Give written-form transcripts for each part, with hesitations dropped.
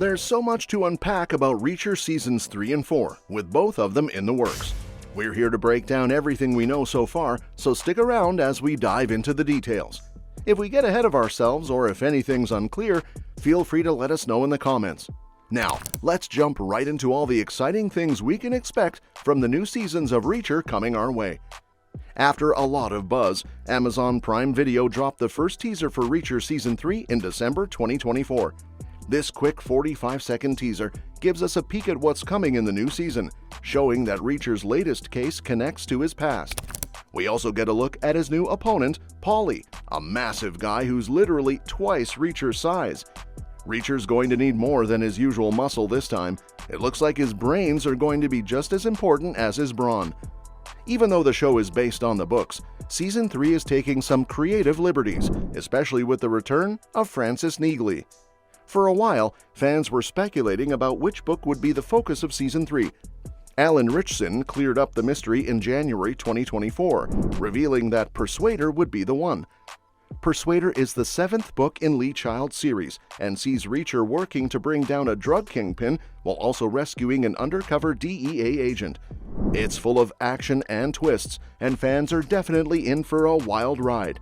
There's so much to unpack about Reacher Seasons 3 and 4, with both of them in the works. We're here to break down everything we know so far, so stick around as we dive into the details. If we get ahead of ourselves or if anything's unclear, feel free to let us know in the comments. Now, let's jump right into all the exciting things we can expect from the new seasons of Reacher coming our way. After a lot of buzz, Amazon Prime Video dropped the first teaser for Reacher Season 3 in December 2024. This quick 45-second teaser gives us a peek at what's coming in the new season, showing that Reacher's latest case connects to his past. We also get a look at his new opponent, Paulie, a massive guy who's literally twice Reacher's size. Reacher's going to need more than his usual muscle this time. It looks like his brains are going to be just as important as his brawn. Even though the show is based on the books, Season 3 is taking some creative liberties, especially with the return of Francis Neagley. For a while, fans were speculating about which book would be the focus of Season 3. Alan Ritchson cleared up the mystery in January 2024, revealing that Persuader would be the one. Persuader is the 7th book in Lee Child's series and sees Reacher working to bring down a drug kingpin while also rescuing an undercover DEA agent. It's full of action and twists, and fans are definitely in for a wild ride.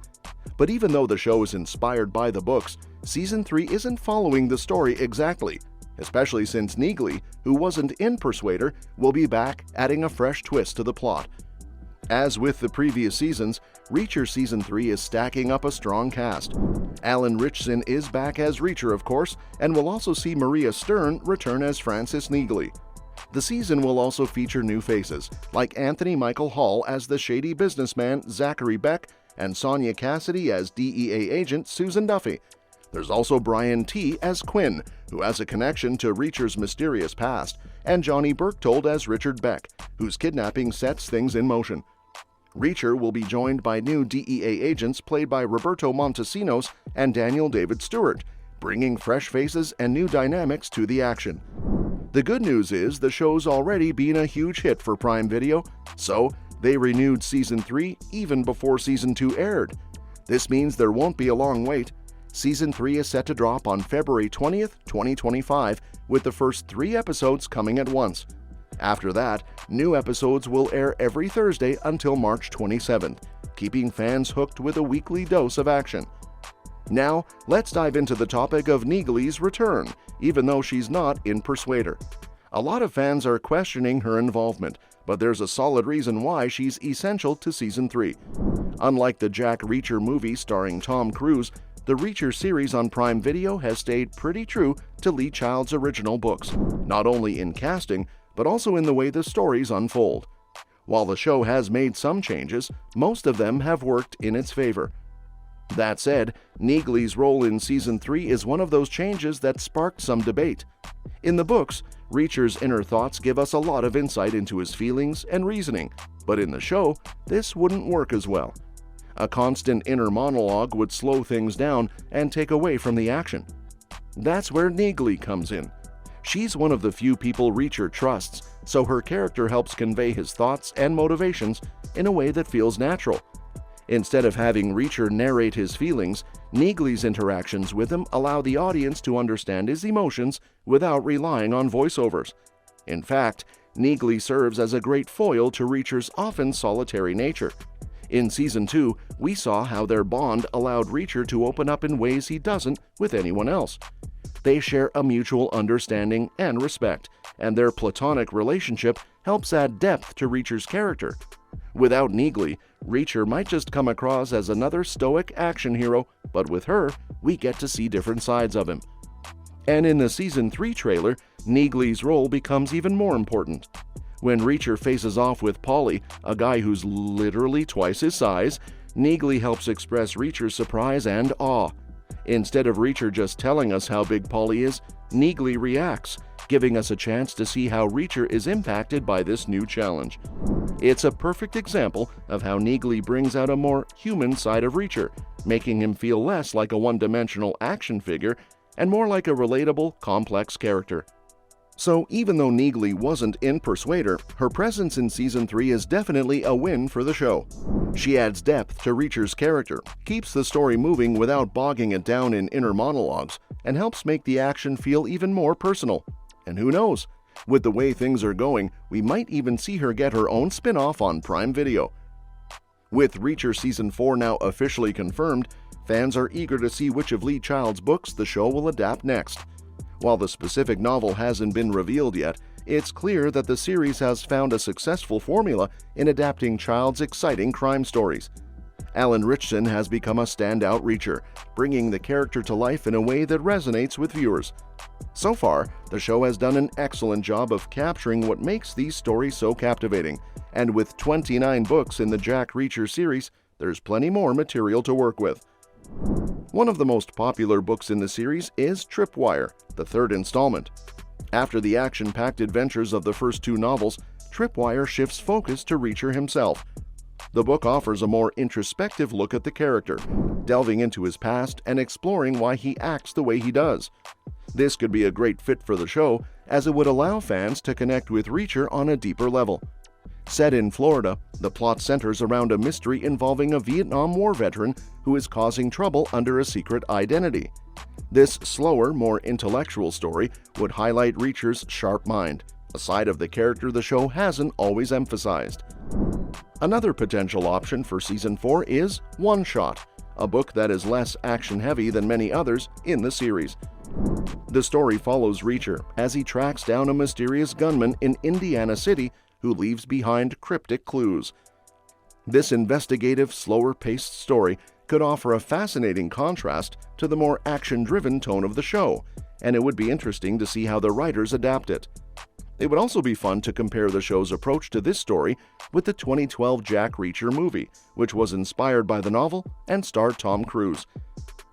But even though the show is inspired by the books, Season 3 isn't following the story exactly, especially since Neagley, who wasn't in Persuader, will be back, adding a fresh twist to the plot. As with the previous seasons, Reacher Season 3 is stacking up a strong cast. Alan Ritchson is back as Reacher, of course, and we'll also see Maria Stern return as Francis Neagley. The season will also feature new faces, like Anthony Michael Hall as the shady businessman Zachary Beck and Sonia Cassidy as DEA agent Susan Duffy. There's also Brian T. as Quinn, who has a connection to Reacher's mysterious past, and Johnny Berchtold as Richard Beck, whose kidnapping sets things in motion. Reacher will be joined by new DEA agents played by Roberto Montesinos and Daniel David Stewart, bringing fresh faces and new dynamics to the action. The good news is the show's already been a huge hit for Prime Video, so they renewed Season 3 even before Season 2 aired. This means there won't be a long wait. Season 3 is set to drop on February 20th, 2025, with the first 3 episodes coming at once. After that, new episodes will air every Thursday until March 27th, keeping fans hooked with a weekly dose of action. Now, let's dive into the topic of Neagley's return, even though she's not in Persuader. A lot of fans are questioning her involvement, but there's a solid reason why she's essential to Season 3. Unlike the Jack Reacher movie starring Tom Cruise, the Reacher series on Prime Video has stayed pretty true to Lee Child's original books, not only in casting, but also in the way the stories unfold. While the show has made some changes, most of them have worked in its favor. That said, Neagley's role in Season 3 is one of those changes that sparked some debate. In the books, Reacher's inner thoughts give us a lot of insight into his feelings and reasoning, but in the show, this wouldn't work as well. A constant inner monologue would slow things down and take away from the action. That's where Neagley comes in. She's one of the few people Reacher trusts, so her character helps convey his thoughts and motivations in a way that feels natural. Instead of having Reacher narrate his feelings, Neagley's interactions with him allow the audience to understand his emotions without relying on voiceovers. In fact, Neagley serves as a great foil to Reacher's often solitary nature. In Season 2, we saw how their bond allowed Reacher to open up in ways he doesn't with anyone else. They share a mutual understanding and respect, and their platonic relationship helps add depth to Reacher's character. Without Neagley, Reacher might just come across as another stoic action hero, but with her, we get to see different sides of him. And in the Season 3 trailer, Neagley's role becomes even more important. When Reacher faces off with Paulie, a guy who's literally twice his size, Neagley helps express Reacher's surprise and awe. Instead of Reacher just telling us how big Paulie is, Neagley reacts, giving us a chance to see how Reacher is impacted by this new challenge. It's a perfect example of how Neagley brings out a more human side of Reacher, making him feel less like a one-dimensional action figure and more like a relatable, complex character. So even though Neagley wasn't in Persuader, her presence in Season 3 is definitely a win for the show. She adds depth to Reacher's character, keeps the story moving without bogging it down in inner monologues, and helps make the action feel even more personal. And who knows? With the way things are going, we might even see her get her own spin-off on Prime Video. With Reacher Season 4 now officially confirmed, fans are eager to see which of Lee Child's books the show will adapt next. While the specific novel hasn't been revealed yet, it's clear that the series has found a successful formula in adapting Child's exciting crime stories. Alan Ritchson has become a standout Reacher, bringing the character to life in a way that resonates with viewers. So far, the show has done an excellent job of capturing what makes these stories so captivating, and with 29 books in the Jack Reacher series, there's plenty more material to work with. One of the most popular books in the series is Tripwire, the third installment. After the action-packed adventures of the first two novels, Tripwire shifts focus to Reacher himself. The book offers a more introspective look at the character, delving into his past and exploring why he acts the way he does. This could be a great fit for the show, as it would allow fans to connect with Reacher on a deeper level. Set in Florida, the plot centers around a mystery involving a Vietnam War veteran who is causing trouble under a secret identity. This slower, more intellectual story would highlight Reacher's sharp mind, a side of the character the show hasn't always emphasized. Another potential option for Season 4 is One Shot, a book that is less action-heavy than many others in the series. The story follows Reacher as he tracks down a mysterious gunman in Indiana City who leaves behind cryptic clues. This investigative, slower-paced story could offer a fascinating contrast to the more action-driven tone of the show, and it would be interesting to see how the writers adapt it. It would also be fun to compare the show's approach to this story with the 2012 Jack Reacher movie, which was inspired by the novel and starred Tom Cruise.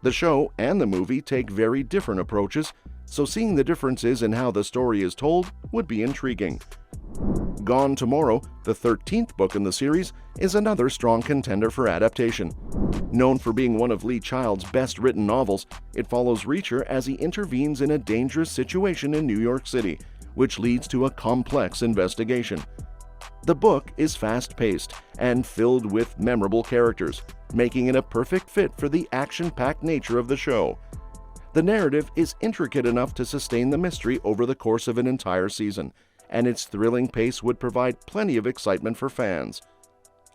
The show and the movie take very different approaches, so seeing the differences in how the story is told would be intriguing. Gone Tomorrow, the 13th book in the series, is another strong contender for adaptation. Known for being one of Lee Child's best-written novels, it follows Reacher as he intervenes in a dangerous situation in New York City, which leads to a complex investigation. The book is fast-paced and filled with memorable characters, making it a perfect fit for the action-packed nature of the show. The narrative is intricate enough to sustain the mystery over the course of an entire season, and its thrilling pace would provide plenty of excitement for fans.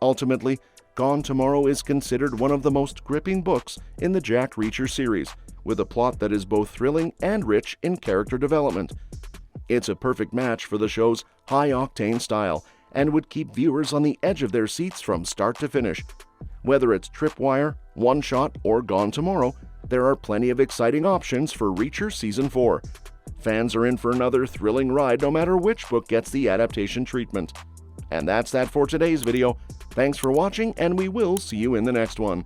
Ultimately, Gone Tomorrow is considered one of the most gripping books in the Jack Reacher series, with a plot that is both thrilling and rich in character development. It's a perfect match for the show's high-octane style and would keep viewers on the edge of their seats from start to finish. Whether it's Tripwire, One Shot, or Gone Tomorrow, there are plenty of exciting options for Reacher Season 4. Fans are in for another thrilling ride no matter which book gets the adaptation treatment. And that's that for today's video. Thanks for watching, and we will see you in the next one.